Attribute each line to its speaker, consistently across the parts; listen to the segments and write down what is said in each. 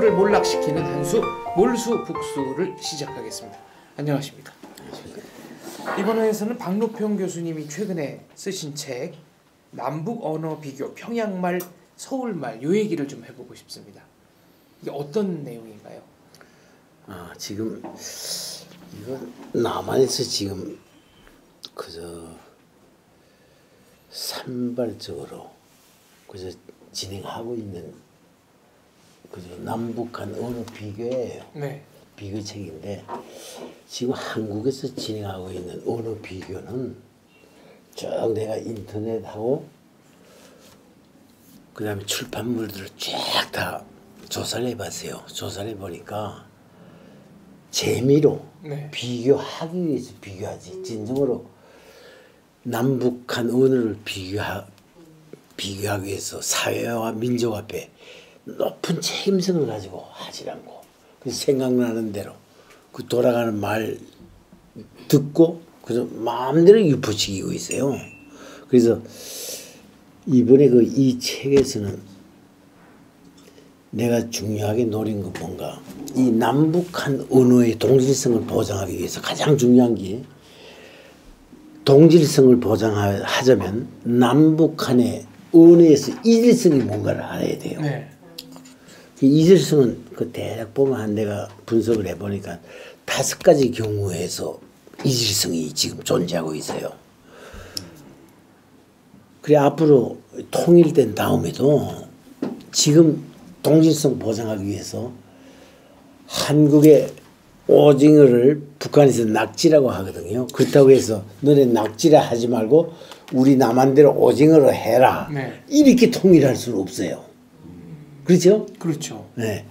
Speaker 1: 북수를 몰락시키는 한수 몰수북수를 시작하겠습니다. 안녕하십니까. 이번 회에서는 박노평 교수님이 최근에 쓰신 책 남북 언어 비교 평양말 서울말 요 얘기를 좀 해보고 싶습니다. 이게 어떤 내용인가요?
Speaker 2: 지금 이건 남한에서 지금 그저 산발적으로 그저 진행하고 있는 그저 남북한 언어 비교예요.
Speaker 1: 네.
Speaker 2: 비교책인데 지금 한국에서 진행하고 있는 언어 비교는 쭉 내가 인터넷하고 그 다음에 출판물들을 쫙 다 조사를 해봤어요. 조사를 해보니까 재미로 비교하기 위해서 비교하지 진정으로 남북한 언어를 비교하기 위해서 사회와 민족 앞에 높은 책임성을 가지고 하지 않고 그 생각나는 대로 그 돌아가는 말 듣고 그래서 마음대로 읊어치기고 있어요. 그래서 이번에 이 책에서는 내가 중요하게 노린 건 뭔가 이 남북한 언어의 동질성을 보장하기 위해서 가장 중요한 게 동질성을 보장하자면 남북한의 언어에서 이질성이 뭔가를 알아야 돼요. 네. 그 이질성은 그 대략 보면 내가 분석을 해보니까 5가지 경우에서 이질성이 지금 존재하고 있어요. 그래 앞으로 통일된 다음에도 지금 동질성 보장하기 위해서 한국의 오징어를 북한에서 낙지라고 하거든요. 그렇다고 해서 너네 낙지라 하지 말고 우리 남한대로 오징어로 해라. 네. 이렇게 통일할 수는 없어요. 그렇죠?
Speaker 1: 그렇죠.
Speaker 2: 네.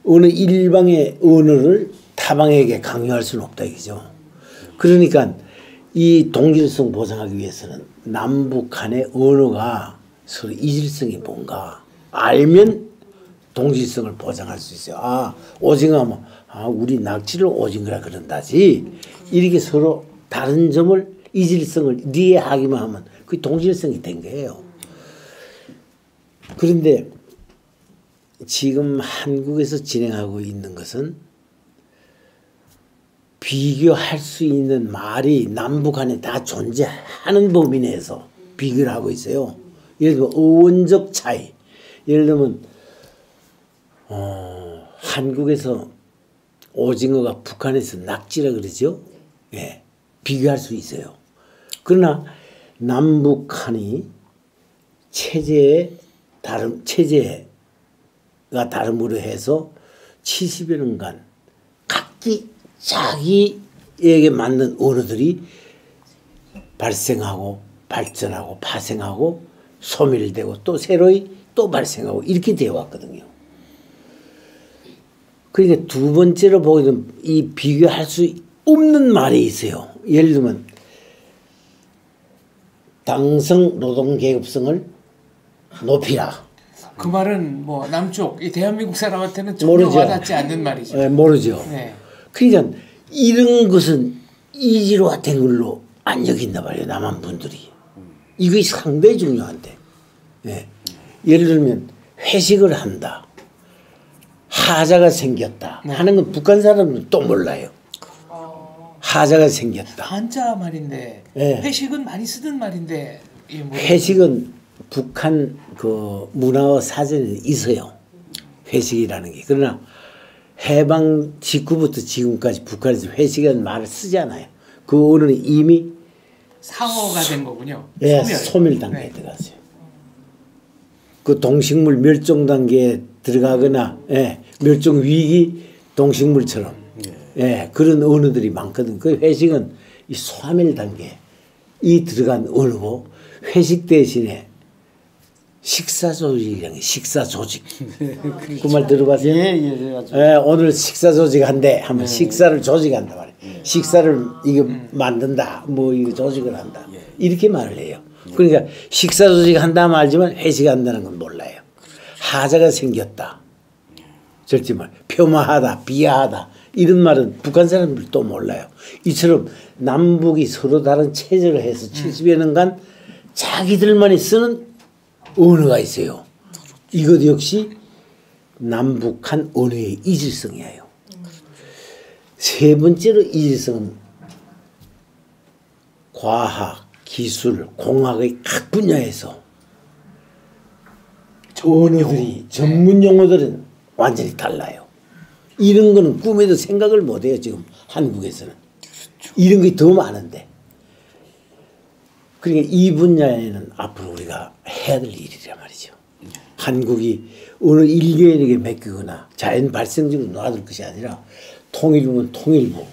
Speaker 2: 어느 일방의 언어를 타방에게 강요할 수는 없다 이거죠. 그러니까 이 동질성 보장하기 위해서는 남북한의 언어가 서로 이질성이 뭔가 알면 동질성을 보장할 수 있어요. 오징어 하면 우리 낙지를 오징어라 그런다지. 이렇게 서로 다른 점을 이질성을 이해하기만 하면 그게 동질성이 된 거예요. 그런데 지금 한국에서 진행하고 있는 것은 비교할 수 있는 말이 남북한에 다 존재하는 범위 내에서 비교를 하고 있어요. 예를 들면 어원적 차이. 예를 들면 한국에서 오징어가 북한에서 낙지라 그러죠. 예, 비교할 수 있어요. 그러나 남북한이 체제가 다름으로 해서 70여 년간 각기 자기에게 맞는 언어들이 발생하고 발전하고 파생하고 소멸되고 또 새로이 또 발생하고 이렇게 되어 왔거든요. 그러니까 두 번째로 보게 되면 이 비교할 수 없는 말이 있어요. 예를 들면 당성 노동계급성을 높이라.
Speaker 1: 그 말은 뭐 남쪽 이 대한민국 사람한테는 전혀 와닿지 않는 말이죠.
Speaker 2: 네, 모르죠. 네. 그러니까 이런 것은 이질화된 걸로 안 여긴단 말이에요. 남한 분들이. 이게 상당히 중요한데. 네. 예를 들면 회식을 한다. 하자가 생겼다. 네. 하는 건 북한 사람은 또 몰라요. 하자가 생겼다.
Speaker 1: 한자 말인데 네. 회식은 많이 쓰는 말인데
Speaker 2: 회식은 북한 그 문화와 사전에 있어요. 회식이라는 게. 그러나 해방 직후부터 지금까지 북한에서 회식이라는 말을 쓰지 않아요. 그 언어는 이미
Speaker 1: 상어가 된 거군요.
Speaker 2: 예, 소멸 단계에 들어갔어요. 그 동식물 멸종 단계에 들어가거나 멸종 위기 동식물처럼 그런 언어들이 많거든. 그 회식은 이 소멸 단계에 들어간 언어고 회식 대신에 식사 조직이라는 게 식사 조직. 그 말 들어봤어요? 예, 오늘 식사 조직한대 하면 식사를 조직한다 말이에요. 식사를 이거 만든다. 뭐 이거 조직을 한다. 이렇게 말을 해요. 그러니까 식사 조직한다 말지만 회식한다는 건 몰라요. 하자가 생겼다. 절대 말. 폄하하다, 비하하다. 이런 말은 북한 사람들 또 몰라요. 이처럼 남북이 서로 다른 체제를 해서 70여 년간 자기들만이 쓰는 언어가 있어요. 이것 역시 남북한 언어의 이질성이에요. 세 번째로 이질성은 과학, 기술, 공학의 각 분야에서 언어들이 전문 용어들은 완전히 달라요. 이런 거는 꿈에도 생각을 못해요. 지금 한국에서는. 이런 게 더 많은데. 그러니까 이 분야에는 앞으로 우리가 해야 될 일이란 말이죠. 한국이 어느 일개인에게 맡기거나 자연 발생적으로 놔둘 것이 아니라 통일부는 통일부,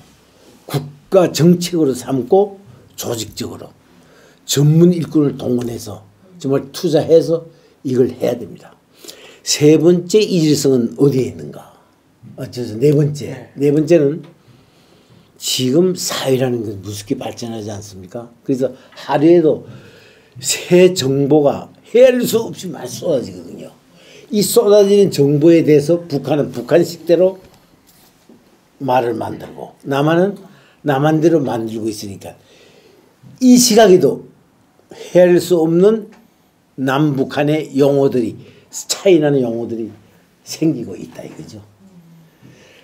Speaker 2: 국가 정책으로 삼고 조직적으로 전문 일꾼을 동원해서 정말 투자해서 이걸 해야 됩니다. 세 번째 이질성은 어디에 있는가? 네 번째. 네 번째는 지금 사회라는 건 무섭게 발전하지 않습니까? 그래서 하루에도 새 정보가 헤아릴 수 없이 많이 쏟아지거든요. 이 쏟아지는 정보에 대해서 북한은 북한식대로 말을 만들고 남한은 남한대로 만들고 있으니까 이 시각에도 헤아릴 수 없는 남북한의 용어들이 차이나는 용어들이 생기고 있다 이거죠.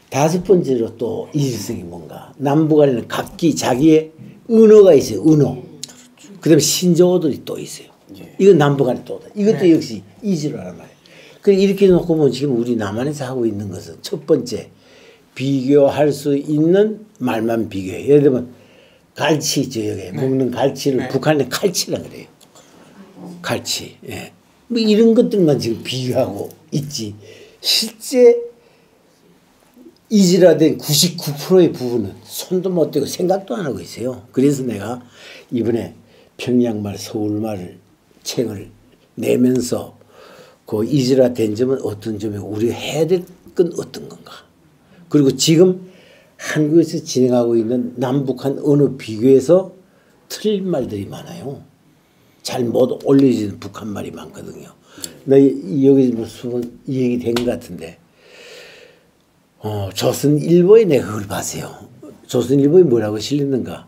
Speaker 2: 다섯 번째로 또 이질성이 뭔가 남북한에는 각기 자기의 언어가 있어요. 언어. 그다음에 신조어들이 또 있어요. 이건 남북한의 또다. 이것도 역시 이질어란 말이에요. 그러니까 이렇게 놓고 보면 지금 우리 남한에서 하고 있는 것은 첫 번째 비교할 수 있는 말만 비교해요. 예를 들면 갈치 있죠. 여기 먹는 갈치를 북한에 칼치라 그래요. 갈치. 예. 뭐 이런 것들만 지금 비교하고 있지. 실제 이질화된 99%의 부분은 손도 못 대고 생각도 안 하고 있어요. 그래서 내가 이번에 평양말, 서울말 책을 내면서 그 이질화된 점은 어떤 점에 우리가 해야 될 건 어떤 건가. 그리고 지금 한국에서 진행하고 있는 남북한 언어 비교에서 틀린 말들이 많아요. 잘 못 올려지는 북한말이 많거든요. 나 여기 뭐 수번 얘기 된 것 같은데 조선일보에 내가 그걸 봤어요. 조선일보에 뭐라고 실렸는가.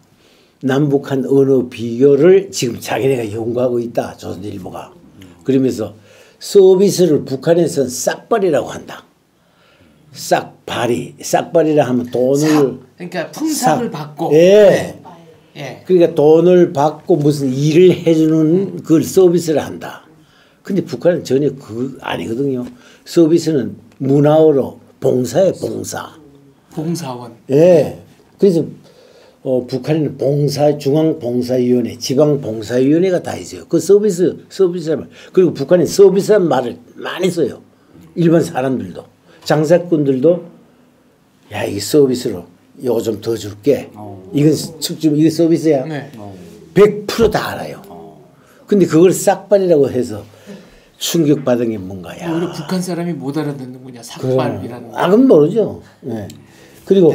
Speaker 2: 남북한 언어 비교를 지금 자기네가 연구하고 있다. 조선일보가. 그러면서 서비스를 북한에서는 싹발이라고 한다. 싹발이. 싹발이라 하면 돈을.
Speaker 1: 그러니까 품삯을 받고.
Speaker 2: 예. 예. 그러니까 돈을 받고 무슨 일을 해주는 그걸 서비스를 한다. 근데 북한은 전혀 그거 아니거든요. 서비스는 문화어로 봉사에 봉사.
Speaker 1: 봉사원.
Speaker 2: 예. 그래서 북한에는 중앙봉사위원회, 지방봉사위원회가 다 있어요. 그 서비스란 말. 그리고 북한은 서비스란 말을 많이 써요. 일반 사람들도. 장사꾼들도 야, 이게 서비스로 요거 좀 더 줄게. 이건 측준, 이게 서비스야. 네. 100% 다 알아요. 근데 그걸 싹발이라고 해서 충격받은 게 뭔가야.
Speaker 1: 오히려 북한 사람이 못 알아듣는군요. 삭발이라는 거.
Speaker 2: 그건 모르죠. 네. 그리고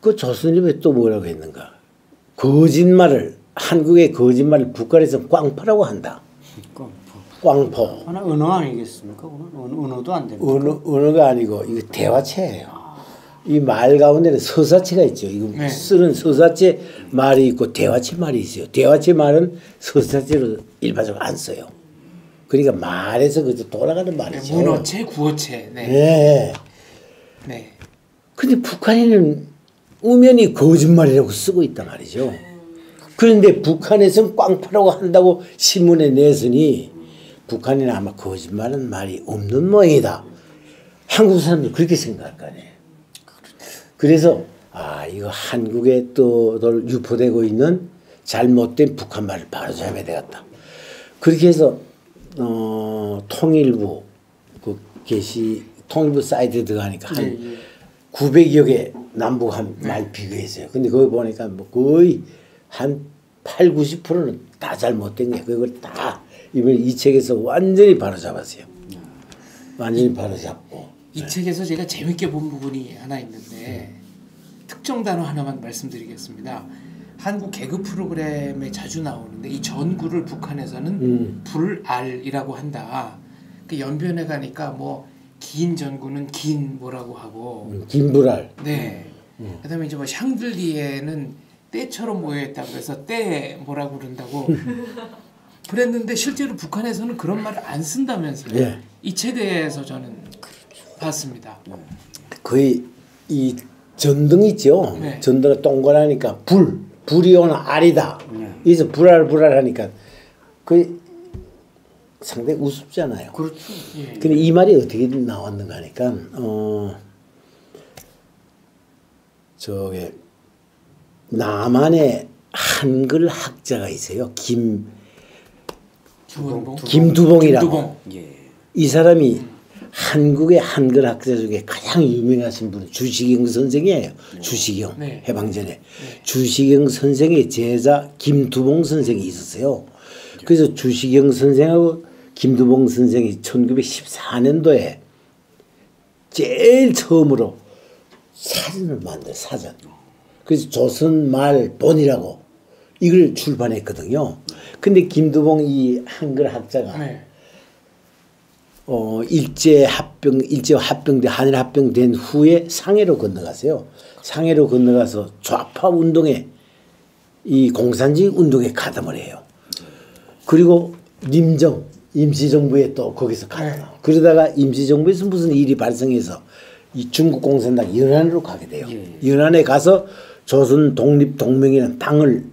Speaker 2: 그 조선일보에 또 뭐라고 했는가. 거짓말을 한국의 거짓말을 북한에서 꽝포라고 한다. 꽝포.
Speaker 3: 하나 언어 아니겠습니까? 언어도 안 됩니다.
Speaker 2: 언어가 아니고 이거 대화체예요. 이 말 가운데는 서사체가 있죠. 이거 쓰는 서사체 말이 있고 대화체 말이 있어요. 대화체 말은 서사체로 일반적으로 안 써요. 그러니까 말에서 그저 돌아가는 말이죠.
Speaker 1: 문어체, 구어체. 네.
Speaker 2: 네.
Speaker 1: 네.
Speaker 2: 근데 북한에는 우연히 거짓말이라고 쓰고 있단 말이죠. 그런데 북한에서는 꽝파라고 한다고 신문에 내서니 북한에는 아마 거짓말은 말이 없는 모양이다. 한국 사람들 그렇게 생각할 거 아니에요. 그래서 이거 한국에 또 유포되고 있는 잘못된 북한말을 바로잡아야 되겠다. 그렇게 해서 통일부 통일부 사이트에 들어가니까 한 900여 개 남북한 말 비교했어요. 근데 거기 보니까 뭐 거의 한 8, 90%는 다 잘못된 게 그걸 다 이번에 이 책에서 완전히 바로잡았어요. 완전히 바로잡고.
Speaker 1: 이 책에서 제가 재밌게 본 부분이 하나 있는데 특정 단어 하나만 말씀드리겠습니다. 한국 개그 프로그램에 자주 나오는데 이 전구를 북한에서는 불알이라고 한다. 그 연변에 가니까 뭐 긴 전구는 긴 뭐라고 하고
Speaker 2: 긴불알.
Speaker 1: 네. 그다음에 이제 뭐 샹들리에는 때처럼 모여 있다고 해서 때 뭐라고 그런다고 그랬는데 실제로 북한에서는 그런 말을 안 쓴다면서요.
Speaker 2: 예.
Speaker 1: 이 책에서 저는 봤습니다.
Speaker 2: 거의 이 전등 있죠.
Speaker 1: 네.
Speaker 2: 전등이 동그라니까 불이 오는 알이다. 이래서 불알하니까 거의 상당히 우습잖아요.
Speaker 3: 그렇죠.
Speaker 1: 예.
Speaker 2: 근데 이 말이 어떻게 나왔는가 하니까 저기 남한의 한글 학자가 있어요. 김두봉이라고.
Speaker 1: 김두봉.
Speaker 3: 예.
Speaker 2: 이 사람이 한국의 한글 학자 중에 가장 유명하신 분은 주시경 선생이에요. 주시경
Speaker 1: 네.
Speaker 2: 해방전에 주시경 선생의 제자 김두봉 선생이 있었어요. 그래서 주시경 선생하고 김두봉 선생이 1914년도에 제일 처음으로 사전을 만들어 사전. 그래서 조선말 본이라고 이걸 출판했거든요. 근데 김두봉 이 한글 학자가
Speaker 1: 네.
Speaker 2: 일제 합병돼 한일 합병된 후에 상해로 건너가세요. 상해로 건너가서 좌파 운동에 이 공산주의 운동에 가담을 해요. 그리고 님정 임시정부에 또 거기서 가담. 그러다가 임시정부에서 무슨 일이 발생해서 이 중국 공산당 연안으로 가게 돼요. 연안에 가서 조선 독립동맹이라는 당을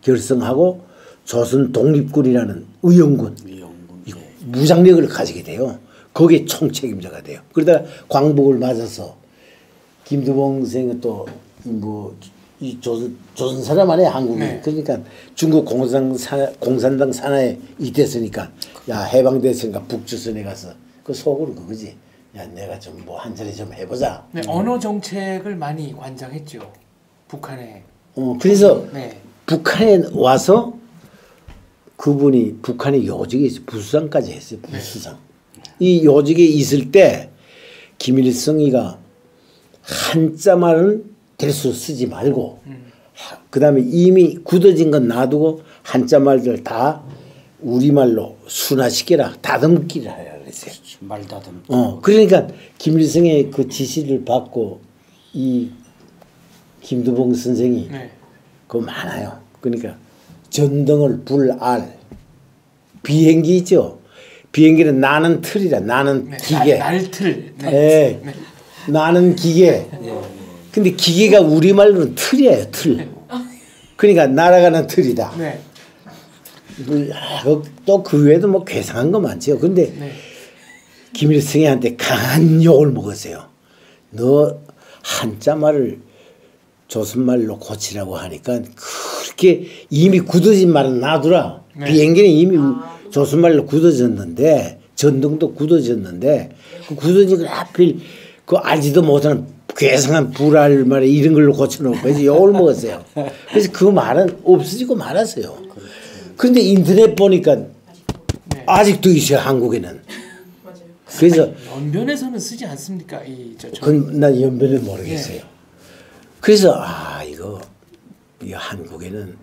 Speaker 2: 결성하고 조선 독립군이라는 의용군 무장력을 가지게 돼요. 거기에 총책임자가 돼요. 그러다가 광복을 맞아서 김두봉 선생은 또 뭐 이 조선 사람 아니에요, 한국인.
Speaker 1: 네.
Speaker 2: 그러니까 중국 공산당 산하에 있댔으니까 야 해방됐으니까 북조선에 가서 그 속으로 그거지. 야 내가 좀 뭐 한 자리 좀 해보자.
Speaker 1: 네, 언어 정책을 많이 관장했죠. 북한에.
Speaker 2: 그래서
Speaker 1: 네.
Speaker 2: 북한에 와서 그분이 북한의 요직에 부수상까지 했어요. 부수상. 이 요직에 있을 때 김일성이가 한자말은 대수 쓰지 말고 그다음에 이미 굳어진 건 놔두고 한자말들 다 우리말로 순화시켜라. 다듬기를 하라 그랬어요.
Speaker 3: 말다듬.
Speaker 2: 그러니까 김일성의 그 지시를 받고 이 김두봉 선생이
Speaker 1: 네.
Speaker 2: 그거 많아요. 그러니까 전등을 불알 비행기 있죠. 비행기는 나는 틀이라 나는
Speaker 1: 네.
Speaker 2: 기계.
Speaker 1: 날틀. 네.
Speaker 2: 네.
Speaker 1: 네.
Speaker 2: 나는 기계. 근데 기계가 우리말로는 틀이에요. 틀. 그러니까 날아가는 틀이다.
Speaker 1: 네.
Speaker 2: 또 그 외에도 뭐 괴상한 거 많죠. 근데
Speaker 1: 네.
Speaker 2: 김일성이한테 강한 욕을 먹었어요. 너 한자말을 조선말로 고치라고 하니까 그렇게 이미 굳어진 말은 놔두라.
Speaker 1: 네.
Speaker 2: 비행기는 이미 조선말로 굳어졌는데 전등도 굳어졌는데 그 굳어진 걸 하필 그 알지도 못하는 괴상한 불알 말에 이런 걸로 고쳐놓고 그래서 욕을 먹었어요. 그래서 그 말은 없어지고 말았어요. 그런데 인터넷 보니까
Speaker 1: 네.
Speaker 2: 아직도 있어요. 한국에는. 그래서
Speaker 1: 연변에서는 쓰지 않습니까?
Speaker 2: 그건 난 연변을 모르겠어요.
Speaker 1: 네.
Speaker 2: 그래서 이거 한국에는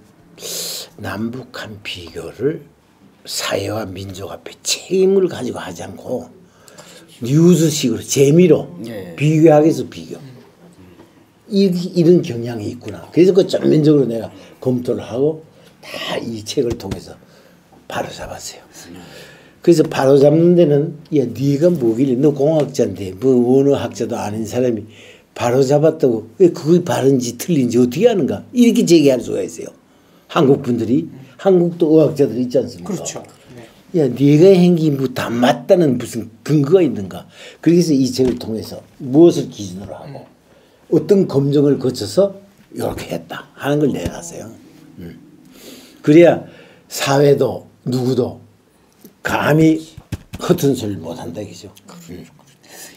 Speaker 2: 남북한 비교를 사회와 민족 앞에 책임을 가지고 하지 않고 뉴스식으로 재미로
Speaker 3: 예.
Speaker 2: 비교하기 위해서 비교. 이런 경향이 있구나. 그래서 그 전면적으로 내가 검토를 하고 다 이 책을 통해서 바로 잡았어요. 그래서 바로 잡는 데는 야 네가 뭐길래 너 공학자인데 뭐 언어학자도 아닌 사람이 바로 잡았다고 왜 그게 바른지 틀린지 어떻게 아는가 이렇게 제기할 수가 있어요. 한국 분들이 한국도 의학자들 있지 않습니까?
Speaker 1: 그렇죠. 네.
Speaker 2: 야 네가 한 게 뭐 다 맞다는 무슨 근거가 있는가. 그래서 이 책을 통해서 무엇을 기준으로 하고 어떤 검증을 거쳐서 이렇게 했다 하는 걸 내놨어요. 그래야 사회도 누구도 감히 허튼 소리를 못한다 이죠.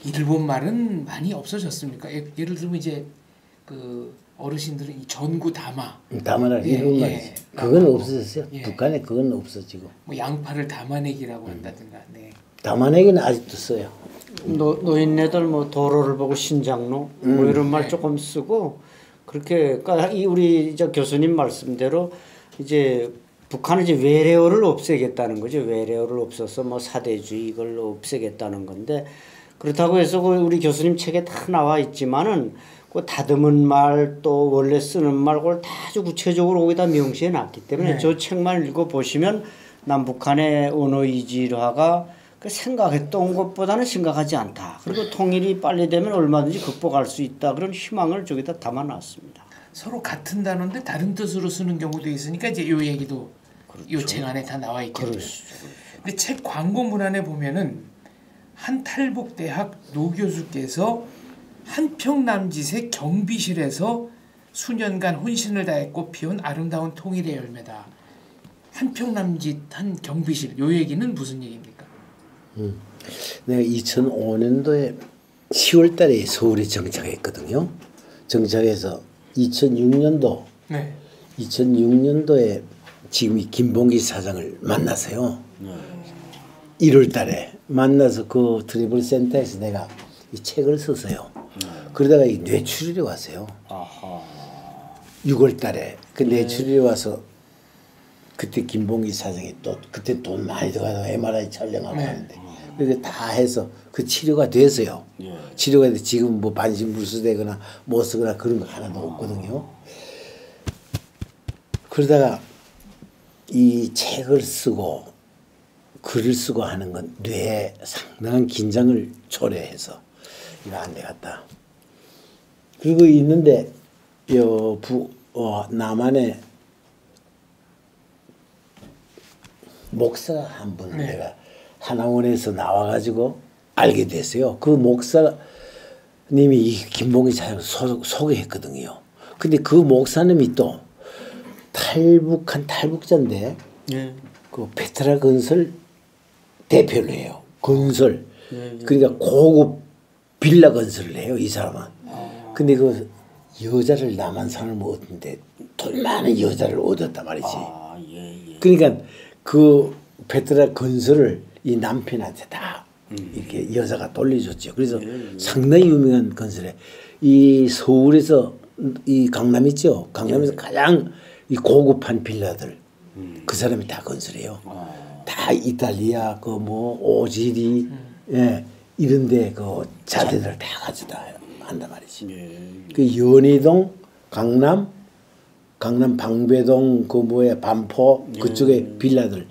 Speaker 1: 일본 말은 많이 없어졌습니까? 예를 들면 이제 그 어르신들은 이 전구 담아,
Speaker 2: 담아라
Speaker 1: 예,
Speaker 2: 이런
Speaker 1: 예.
Speaker 2: 말이죠. 그건 없어졌어요.
Speaker 1: 예.
Speaker 2: 북한에 그건 없어지고
Speaker 1: 뭐 양파를 담아내기라고 한다든가. 네.
Speaker 2: 담아내기는 아직도 써요.
Speaker 3: 노인네들 뭐 도로를 보고 신장로 뭐 이런 말 조금 쓰고 그렇게 그러니까 이 우리 저 교수님 말씀대로 이제 북한은 이제 외래어를 없애겠다는 거죠. 외래어를 없어서 뭐 사대주의 이걸 없애겠다는 건데 그렇다고 해서 그 우리 교수님 책에 다 나와 있지만은 그 다듬은 말 또 원래 쓰는 말 그걸 다 아주 구체적으로 거기다 명시해 놨기 때문에
Speaker 1: 네.
Speaker 3: 저 책만 읽어 보시면 남북한의 언어 이질화가 그 생각했던 것보다는 심각하지 않다. 그리고 통일이 빨리 되면 얼마든지 극복할 수 있다. 그런 희망을 저기다 담아놨습니다.
Speaker 1: 서로 같은 단어인데 다른 뜻으로 쓰는 경우도 있으니까 이제 요 얘기도 요 책 안에 다 나와 있겠네요. 근데 책 광고 문안에 보면은 한 탈북대학 노 교수께서 한평남짓의 경비실에서 수년간 혼신을 다했고 피운 아름다운 통일의 열매다. 한평남짓 한 경비실 요 얘기는 무슨 얘기입니까?
Speaker 2: 내가 2005년도에 10월 달에 서울에 정착했거든요. 정착해서 2006년도
Speaker 1: 네.
Speaker 2: 2006년도에 지금 이 김봉기 사장을 만나서요. 1월 달에 만나서 그 트래블 센터에서 내가 이 책을 썼어요. 그러다가 이 뇌출혈이 왔어요. 6월 달에 그 뇌출혈이 와서 그때 김봉기 사장이 또 그때 돈 많이 들어가서 MRI 촬영하고 하는데 그게 다 해서 그 치료가 됐어요. 치료가 돼서 지금 뭐 반신불수되거나 못 쓰거나 그런 거 하나도 없거든요. 그러다가 이 책을 쓰고 글을 쓰고 하는 건 뇌에 상당한 긴장을 초래해서 이거 안 되겠다. 그리고 있는데 남한에 목사가 한 분 내가 하나원에서 나와가지고 알게 됐어요. 그 목사님이 이 김봉기 사장을 소개했거든요. 근데 그 목사님이 또 탈북한 탈북자인데 그 페트라 건설 대표를 해요. 건설. 그러니까 고급 빌라 건설을 해요. 이 사람은. 근데 그 여자를 남한 사람을 얻었는데 돈 많은 여자를 얻었단 말이지. 그러니까 그 페트라 건설을 이 남편한테 다 이렇게 여자가 돌려줬죠. 그래서 상당히 유명한 건설에 이 서울에서 이 강남 있죠. 강남에서 가장 이 고급한 빌라들 그 사람이 다 건설해요. 다 이탈리아 그 뭐 오지리 예, 이런데 그 자재들 다 가져다 한단 말이지. 그 연희동 강남 방배동 그 뭐야 반포 그쪽에 빌라들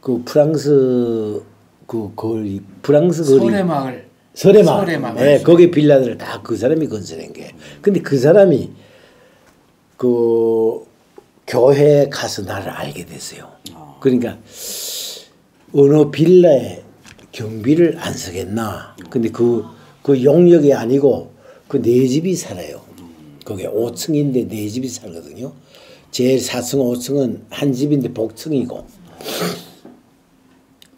Speaker 2: 그 프랑스 그 거리 프랑스 거리 설해마을 네, 거기 빌라들을 다 그 사람이 건설한 게. 근데 그 사람이 그 교회에 가서 나를 알게 됐어요. 그러니까 어느 빌라에 경비를 안 쓰겠나. 근데 그 용역이 아니고 그 네 집이 살아요. 거기 5층인데 네 집이 살거든요. 제일 4층 5층은 한 집인데 복층이고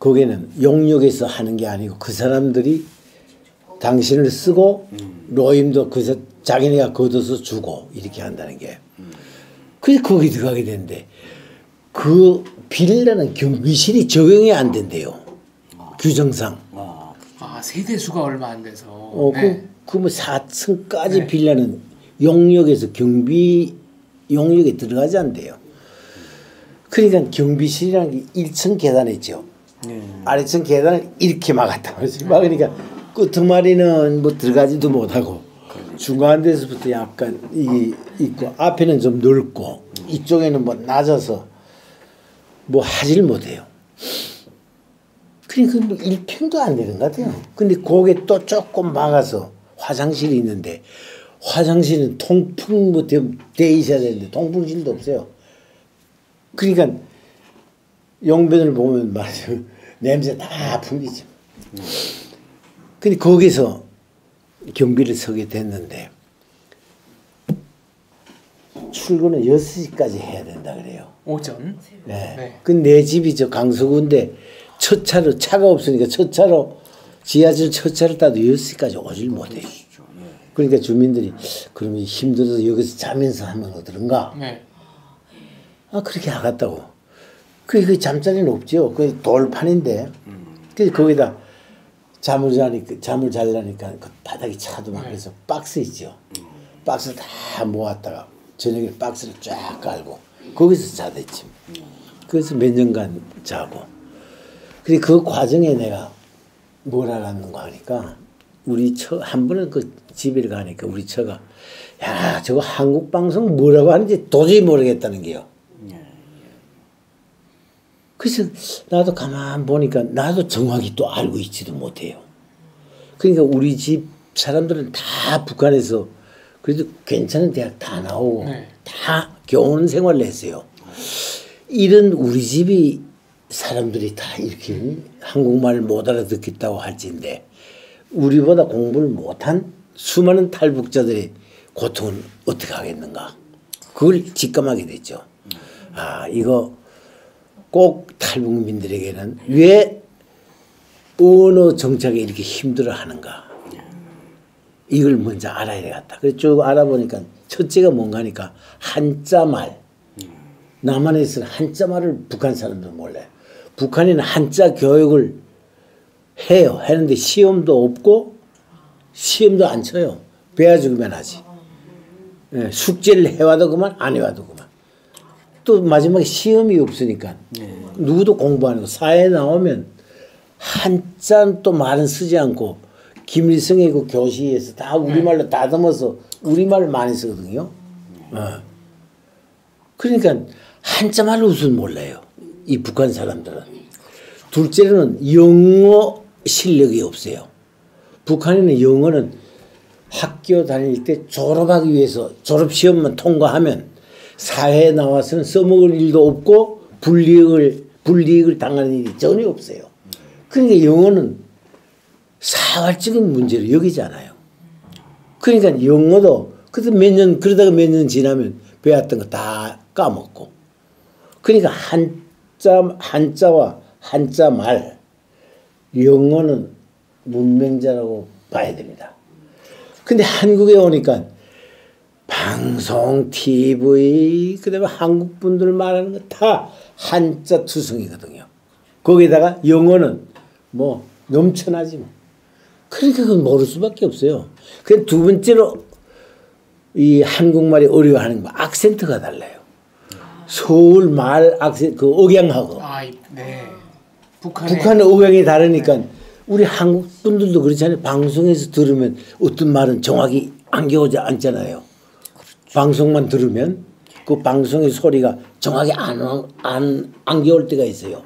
Speaker 2: 거기는 용역에서 하는 게 아니고 그 사람들이 당신을 쓰고 노임도 자기네가 걷어서 주고 이렇게 한다는 게. 그래서 거기 들어가게 되는데 그 빌라는 경비실이 적용이 안 된대요. 규정상.
Speaker 1: 세대수가 얼마 안 돼서.
Speaker 2: 그 뭐 4층까지 빌라는 용역에서 경비 용역에 들어가지 않대요. 그러니까 경비실이라는 게 1층 계단 있죠. 아래층 계단을 이렇게 막았단 말이지. 막으니까 끄트머리는 뭐 들어가지도 못하고 중간 데서부터 약간 이게 있고 앞에는 좀 넓고 이쪽에는 뭐 낮아서 뭐 하질 못해요. 그러니까 뭐 1평도 안 되는 것 같아요. 근데 거기에 또 조금 막아서 화장실이 있는데 화장실은 통풍 뭐 돼 있어야 되는데 통풍실도 없어요. 그러니까 용변을 보면 말이죠. 냄새 다 풍기죠. 근데 거기서 경비를 서게 됐는데 출근은 6시까지 해야 된다 그래요.
Speaker 1: 오전.
Speaker 2: 네. 그 내 집이 저 강서구인데 첫 차로 차가 없으니까 첫 차로 지하철 첫 차를 타도 6시까지 오질 못해요. 그러니까 주민들이 그러면 힘들어서 여기서 자면서 하면 어떠는가? 그렇게 하겠다고. 그 잠자리는 없죠. 그 돌판인데. 그래서 거기다 잠을 자려니까 그 바닥이 차도막 그래서 박스 있죠. 박스 다 모았다가 저녁에 박스를 쫙 깔고 거기서 자댔지. 그래서 몇 년간 자고. 그래 그 과정에 내가 뭘 알았는가 하니까 우리 처 한 번은 그 집에 가니까 우리 처가 야 저거 한국 방송 뭐라고 하는지 도저히 모르겠다는 게요. 그래서 나도 가만 보니까 나도 정확히 또 알고 있지도 못해요. 그러니까 우리 집 사람들은 다 북한에서 그래도 괜찮은 대학 다 나오고
Speaker 1: 네.
Speaker 2: 다 교원 생활을 했어요. 이런 우리 집이 사람들이 다 이렇게 한국말을 못 알아듣겠다고 할지인데 우리보다 공부를 못한 수많은 탈북자들의 고통은 어떻게 하겠는가. 그걸 직감하게 됐죠. 아, 이거 꼭 탈북민들에게는 왜 언어 정착에 이렇게 힘들어 하는가. 이걸 먼저 알아야 되겠다. 그래서 쭉 알아보니까 첫째가 뭔가 하니까 한자말. 남한에서는 한자말을 북한 사람들은 몰라요. 북한에는 한자 교육을 해요. 하는데 시험도 없고 시험도 안 쳐요. 배워주기만 하지. 예, 숙제를 해와도 그만 안 해와도 그만. 또 마지막에 시험이 없으니까 누구도 공부 안 하고 사회에 나오면 한자 또 말은 쓰지 않고 김일성의 그 교시에서 다 우리말로 다듬어서 우리말을 많이 쓰거든요. 그러니까 한자말을 우선 몰라요. 이 북한 사람들은. 둘째로는 영어 실력이 없어요. 북한에는 영어는 학교 다닐 때 졸업하기 위해서 졸업시험만 통과하면 사회에 나와서는 써먹을 일도 없고 불이익을 당하는 일이 전혀 없어요. 그러니까 영어는 사활적인 문제를 여기잖아요. 그러니까 영어도 그러다가 몇 년 지나면 배웠던 거 다 까먹고. 그러니까 한자와 한자말 영어는 문맹자라고 봐야 됩니다. 근데 한국에 오니까 방송, TV, 그다음에 한국 분들 말하는 거 다 한자 투성이거든요. 거기다가 영어는 뭐 넘쳐나지 뭐. 그러니까 그건 모를 수밖에 없어요. 그 두 번째로 이 한국말이 어려워하는 거 악센트가 달라요. 서울 말 악센트 그 억양하고.
Speaker 1: 네.
Speaker 2: 북한의 억양이 다르니까 우리 한국 분들도 그렇잖아요. 방송에서 들으면 어떤 말은 정확히 안겨오지 않잖아요. 방송만 들으면 그 방송의 소리가 정확히 안 안겨올 때가 있어요.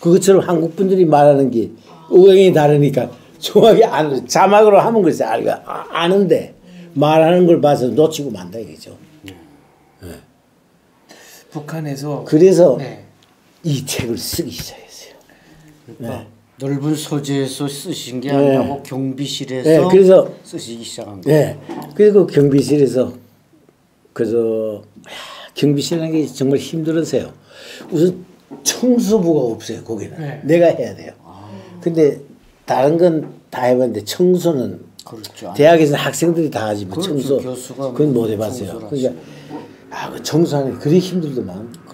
Speaker 2: 그것처럼 한국 분들이 말하는 게 억양이 다르니까 정확히 자막으로 하면 글쎄 아는데 말하는 걸 봐서 놓치고 만다 이거죠. 네.
Speaker 1: 북한에서
Speaker 2: 그래서
Speaker 1: 네.
Speaker 2: 이 책을 쓰기 시작했어요.
Speaker 3: 그러니까
Speaker 2: 네.
Speaker 3: 넓은 소재에서 쓰신 게
Speaker 2: 네.
Speaker 3: 아니고 경비실에서
Speaker 2: 네, 그래서
Speaker 3: 쓰시기 시작한 거예요.
Speaker 2: 네. 그리고 경비실에서 경비실이라는 게 정말 힘들었어요. 우선 청소부가 없어요. 거기는
Speaker 1: 네.
Speaker 2: 내가 해야 돼요. 근데 다른 건 다 해봤는데 청소는
Speaker 3: 그렇죠.
Speaker 2: 대학에서 학생들이 다 하지 뭐
Speaker 3: 그렇죠.
Speaker 2: 청소
Speaker 3: 교수가
Speaker 2: 그건
Speaker 3: 뭐
Speaker 2: 못 해봤어요.
Speaker 3: 청소를
Speaker 2: 그러니까 그 청소하는 게 그리 힘들더만.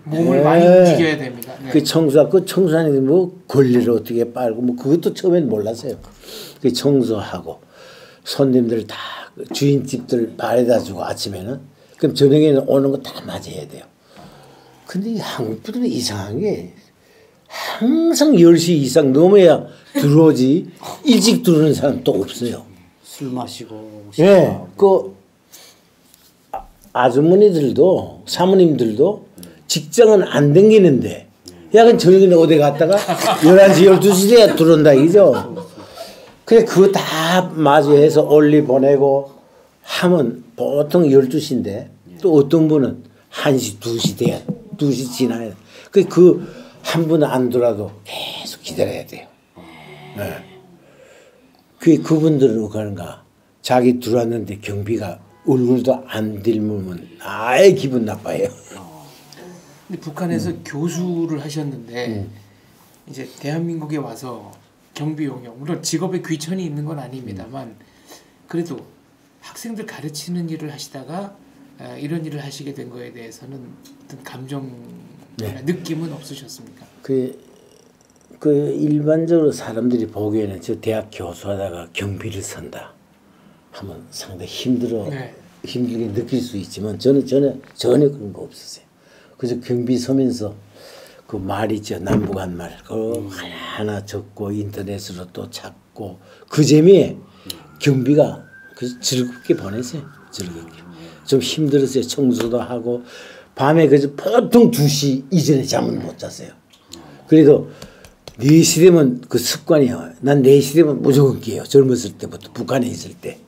Speaker 1: 몸을
Speaker 2: 네.
Speaker 1: 많이 움직여야 됩니다. 네.
Speaker 2: 그 청소하는 게 뭐 권리를 어떻게 빨고 뭐 그것도 처음엔 몰랐어요. 그 청소하고 손님들 다 주인집들 바래다 주고 아침에는 그럼 저녁에는 오는 거 다 맞이해야 돼요. 근데 이 한국 분들은 이상한 게 항상 10시 이상 넘어야 들어오지 일찍 들어오는 사람 또 없어요.
Speaker 3: 술 마시고
Speaker 2: 예, 네, 그 아주머니들도 사모님들도 직장은 안 댕기는데 야간 저녁에 어디 갔다가 11시 12시 돼야 들어온다 이죠. 그래 그거 다 마주해서 올리 보내고 하면 보통 12시인데 또 어떤 분은 1시 2시 돼야 2시 지나야 그 한 분 안 들어와도 계속 기다려야 돼요. 네. 그분들은 그런가 자기 들어왔는데 경비가 얼굴도 안 들면 아예 기분 나빠요.
Speaker 1: 근데 북한에서 교수를 하셨는데 이제 대한민국에 와서 경비 용역 물론 직업에 귀천이 있는 건 아닙니다만 그래도 학생들 가르치는 일을 하시다가 이런 일을 하시게 된 거에 대해서는 어떤 감정 느낌은 없으셨습니까?
Speaker 2: 그 일반적으로 사람들이 보기에는 저 대학 교수하다가 경비를 선다 하면 상당히 힘들게 느낄 수 있지만 저는 전혀 그런 거 없었어요. 그래서 경비 서면서 그 말 있죠. 남북한 말 그거 하나 적고 인터넷으로 또 찾고 그 재미에 경비가 그래서 즐겁게 보냈어요. 즐겁게. 좀 힘들었어요. 청소도 하고 밤에 그래서 보통 2시 이전에 잠을 못 잤어요. 그래도 4시 되면 그 습관이에요. 난 4시 되면 무조건 깨요. 젊었을 때부터 북한에 있을 때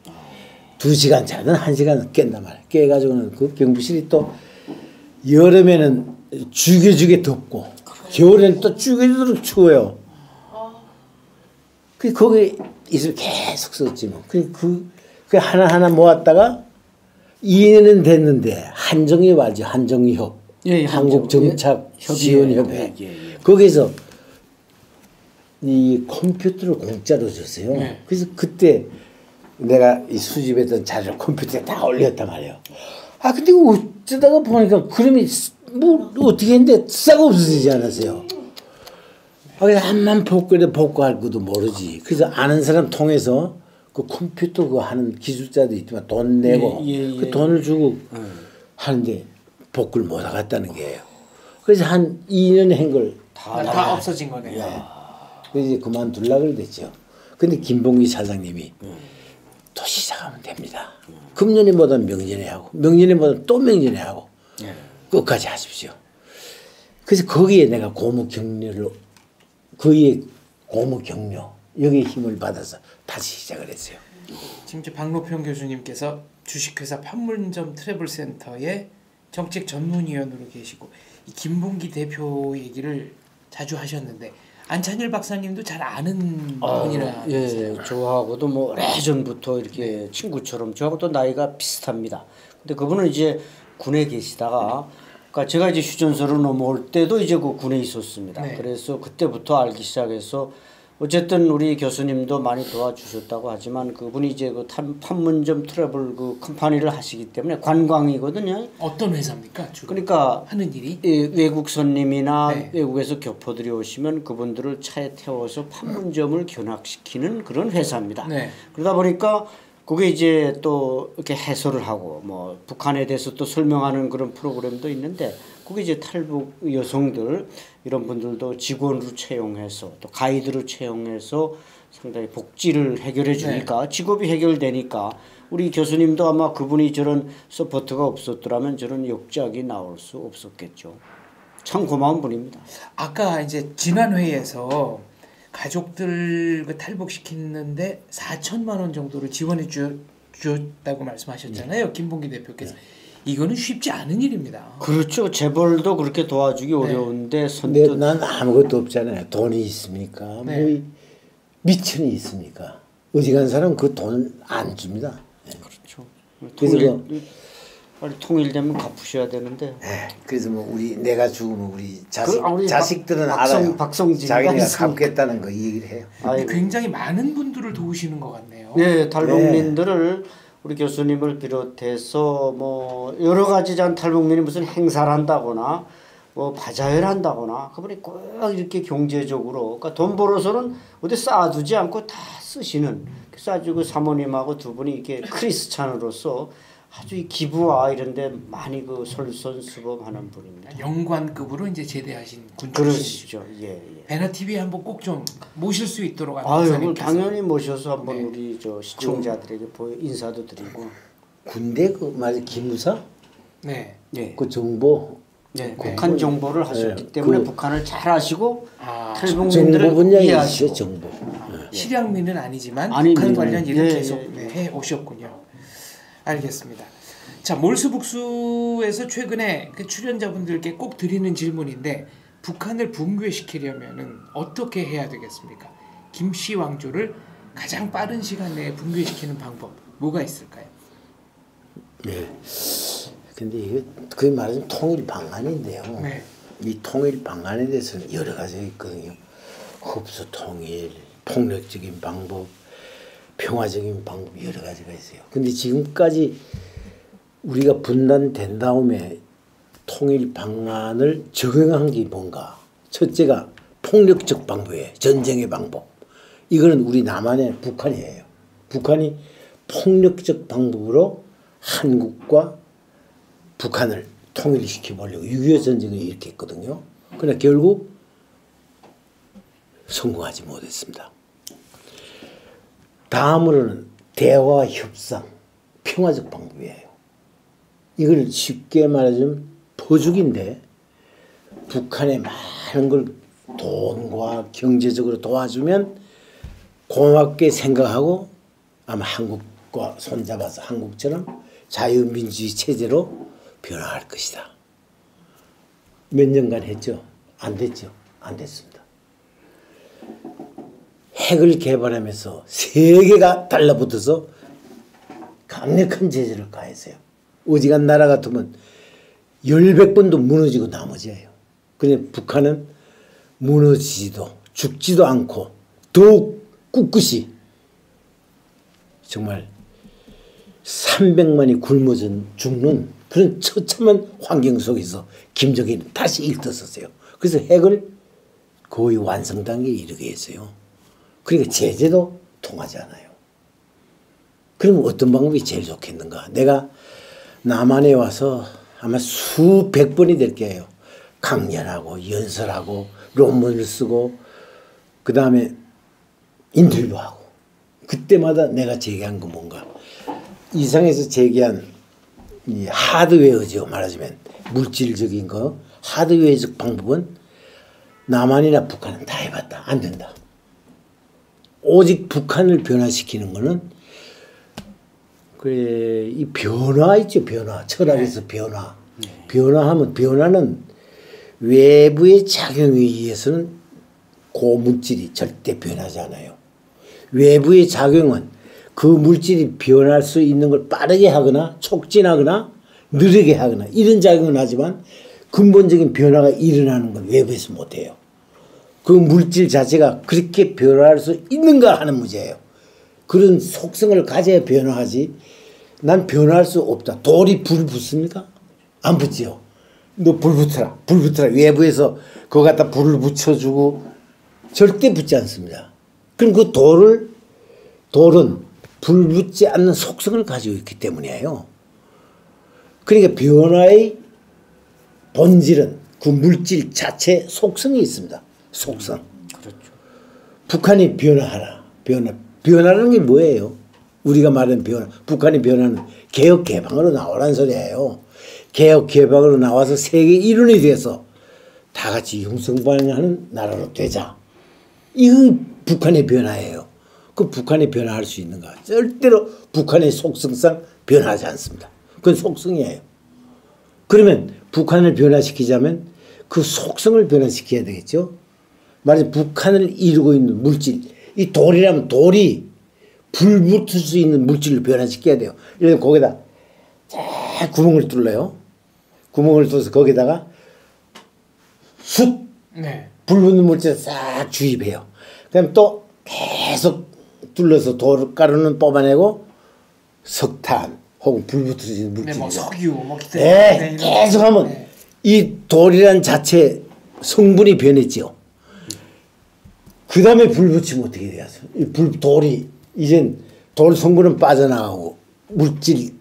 Speaker 2: 2시간 자든 1시간 깬단 말이에요. 깨가지고는 그 경부실이 또 여름에는 죽여주게 덥고 겨울에는 또 죽여주도록 추워요. 그 거기 있을 계속 썼지 뭐. 그 하나하나 모았다가 2년은 됐는데 한정협 알죠? 한정협.
Speaker 3: 예,
Speaker 2: 한국정착지원협회. 거기서 이 컴퓨터를 공짜로 줬어요.
Speaker 1: 네.
Speaker 2: 그래서 그때 내가 이 수집했던 자료를 컴퓨터에 다 올렸단 말이에요. 아 근데 어쩌다가 보니까 그림이 뭐 어떻게 했는데 싹 없어지지 않았어요. 아 그래서 한만 복구할 것도 모르지. 그래서 아는 사람 통해서 그 컴퓨터 그 하는 기술자도 있지만 돈 내고 그 돈을 주고 하는데 복구를 못 하겠다는 게예요. 그래서 한 2년 한 걸
Speaker 1: 다 없어진 거네요.
Speaker 2: 그래서 이제 그만둘라 그랬죠. 근데 김봉기 사장님이 또 시작하면 됩니다. 금년에 보다 명년에 하고 명년에 보다 또 명년에 하고 끝까지 하십시오. 그래서 거기에 내가 고무 격려를 거기에 고무 격려 여기에 힘을 받아서 다시 시작을 했어요.
Speaker 1: 지금 이제 박노평 교수님께서 주식회사 판문점 트래블센터의 정책 전문위원으로 계시고 이 김봉기 대표 얘기를 자주 하셨는데 안찬일 박사님도 잘 아는 분이라.
Speaker 3: 예, 저하고도 뭐 오래전부터 이렇게 친구처럼 저하고도 나이가 비슷합니다. 근데 그분은 이제 군에 계시다가 그러니까 제가 이제 휴전소로 넘어올 때도 이제 그 군에 있었습니다.
Speaker 1: 네.
Speaker 3: 그래서 그때부터 알기 시작해서 어쨌든 우리 교수님도 많이 도와주셨다고 하지만 그분이 이제 그 판문점 트래블 그 컴퍼니를 하시기 때문에 관광이거든요.
Speaker 1: 어떤 회사입니까? 주로
Speaker 3: 그러니까
Speaker 1: 하는 일이?
Speaker 3: 외국 손님이나
Speaker 1: 네.
Speaker 3: 외국에서 교포들이 오시면 그분들을 차에 태워서 판문점을 견학시키는 그런 회사입니다.
Speaker 1: 네.
Speaker 3: 그러다 보니까 그게 이제 또 이렇게 해설을 하고 뭐 북한에 대해서 또 설명하는 그런 프로그램도 있는데 그게 이제 탈북 여성들 이런 분들도 직원으로 채용해서 또 가이드로 채용해서 상당히 복지를 해결해 주니까 직업이 해결되니까 우리 교수님도 아마 그분이 저런 서포트가 없었더라면 저런 역작이 나올 수 없었겠죠. 참 고마운 분입니다.
Speaker 1: 아까 이제 지난 회의에서 가족들 그 탈북시키는데 4천만 원 정도를 지원해 주었다고 말씀하셨잖아요. 김봉기 대표께서. 이거는 쉽지 않은 일입니다.
Speaker 3: 그렇죠. 재벌도 그렇게 도와주기 어려운데
Speaker 2: 근데
Speaker 3: 선뜻
Speaker 2: 난 아무것도 없잖아요. 돈이 있습니까? 뭐 미천이 있습니까? 어디 간 사람 그 돈을 안 줍니다.
Speaker 3: 그렇죠.
Speaker 2: 그래서
Speaker 3: 빨리 통일되면 갚으셔야 되는데.
Speaker 2: 그래서 뭐 우리 내가 죽으면 우리
Speaker 3: 우리
Speaker 2: 자식들은 알아요. 자기네가 갚겠다는 거 이 얘기를 해요.
Speaker 1: 근데 굉장히 많은 분들을 도우시는 것 같네요.
Speaker 3: 네, 탈북민들을 우리 교수님을 비롯해서 뭐 여러 가지 전 탈북민이 무슨 행사를 한다거나 뭐 바자회를 한다거나 그분이 꼭 이렇게 경제적으로 그러니까 돈 벌어서는 어디 쌓아두지 않고 다 쓰시는 그래서 아주 그 사모님하고 두 분이 이렇게 크리스찬으로서 아주 이 기부와 이런데 많이 그 솔선수범하는 분입니다.
Speaker 1: 영관급으로 이제 제대하신 군 출신이시죠.
Speaker 3: 그러시죠. 예.
Speaker 1: 배너 TV 한번 꼭 좀 모실 수 있도록
Speaker 3: 아유, 당연히 모셔서 한번 우리 저 시청자들에게 인사도 드리고.
Speaker 2: 군대 그 말이 기무사?
Speaker 1: 네.
Speaker 2: 그 정보.
Speaker 3: 네. 북한 정보를 하셨기 때문에 북한을 잘 아시고
Speaker 2: 정보
Speaker 3: 탈북민들을
Speaker 2: 분야에
Speaker 3: 이해하시고.
Speaker 2: 있어요, 정보.
Speaker 1: 실향민은 아니지만
Speaker 3: 아닙니다.
Speaker 1: 북한 관련 일을
Speaker 3: 예,
Speaker 1: 계속 해 오셨군요. 알겠습니다. 자, 몰수북수에서 최근에 그 출연자분들께 꼭 드리는 질문인데 북한을 붕괴시키려면은 어떻게 해야 되겠습니까? 김씨 왕조를 가장 빠른 시간 내에 붕괴시키는 방법 뭐가 있을까요?
Speaker 2: 네. 근데 이게 그 말은 통일 방안인데요.
Speaker 1: 네.
Speaker 2: 이 통일 방안에 대해서는 여러 가지가 있거든요. 흡수 통일, 폭력적인 방법, 평화적인 방법 여러 가지가 있어요. 근데 지금까지 우리가 분단된 다음에 통일 방안을 적용한 게 뭔가? 첫째가 폭력적 방법이에요. 전쟁의 방법. 이거는 우리 남한의 북한이에요. 북한이 폭력적 방법으로 한국과 북한을 통일시켜 보려고 6.25 전쟁을 일으켰거든요. 그러나 결국 성공하지 못했습니다. 다음으로는 대화와 협상, 평화적 방법이에요. 이걸 쉽게 말하자면 포죽인데 북한에 많은 걸 돈과 경제적으로 도와주면 고맙게 생각하고 아마 한국과 손잡아서 한국처럼 자유민주주의 체제로 변화할 것이다. 몇 년간 했죠? 안 됐죠? 안 됐습니다. 핵을 개발하면서 세계가 달라붙어서 강력한 제재를 가했어요. 어지간 나라 같으면 10~100번도 무너지고 나머지예요. 그런데 북한은 무너지지도 죽지도 않고 더욱 꿋꿋이 정말 300만이 굶어 죽는 그런 처참한 환경 속에서 김정일은 다시 일어섰어요. 그래서 핵을 거의 완성 단계에 이르게 했어요. 그러니까 제재도 통하지 않아요. 그럼 어떤 방법이 제일 좋겠는가? 내가 남한에 와서 아마 수백 번이 될 거예요. 강연하고 연설하고 논문을 쓰고 그 다음에 인터뷰하고 그때마다 내가 제기한 건 뭔가 이상에서 제기한 이 하드웨어죠. 말하자면 물질적인 거 하드웨어적 방법은 남한이나 북한은 다 해봤다. 안 된다. 오직 북한을 변화시키는 거는 그래 이 변화 있죠. 변화. 철학에서 변화. 변화하면 변화는 외부의 작용에 의해서는 고물질이 절대 변하지 않아요. 외부의 작용은 그 물질이 변할 수 있는 걸 빠르게 하거나 촉진하거나 느리게 하거나 이런 작용은 하지만 근본적인 변화가 일어나는 건 외부에서 못해요. 그 물질 자체가 그렇게 변화할 수 있는가 하는 문제예요. 그런 속성을 가져야 변화하지 난 변화할 수 없다. 돌이 불 붙습니까? 안 붙지요. 너 불 붙어라. 불 붙어라. 외부에서 그거 갖다 불을 붙여주고 절대 붙지 않습니다. 그럼 그 돌은 불 붙지 않는 속성을 가지고 있기 때문이에요. 그러니까 변화의 본질은 그 물질 자체 속성이 있습니다. 속성.
Speaker 3: 그렇죠.
Speaker 2: 북한이 변화하라. 변화라는 게 뭐예요? 우리가 말하는 변화. 북한이 변화는 개혁 개방으로 나오라는 소리예요. 개혁 개방으로 나와서 세계 일원이 돼서 다 같이 융성발전하는 나라로 되자. 이거 북한의 변화예요. 그 북한이 변화할 수 있는가? 절대로 북한의 속성상 변하지 않습니다. 그건 속성이에요. 그러면 북한을 변화시키자면 그 속성을 변화시켜야 되겠죠. 말하자면 북한을 이루고 있는 물질, 이 돌이라면 돌이 불 붙을 수 있는 물질을 변화시켜야 돼요. 예를 들어 거기다 쫙 구멍을 뚫어요. 구멍을 뚫어서 거기다가 숯, 불 붙는 물질을 싹 주입해요. 그다음 또 계속 뚫러서 돌가루는 뽑아내고 석탄 혹은 불 붙을 수 있는 물질.
Speaker 1: 뭐 석유, 뭐 기타.
Speaker 2: 네, 계속 하면 이 돌이란 자체 성분이 변했죠. 그 다음에 불 붙이면 어떻게 돼요? 돌이 이젠 돌 성분은 빠져나가고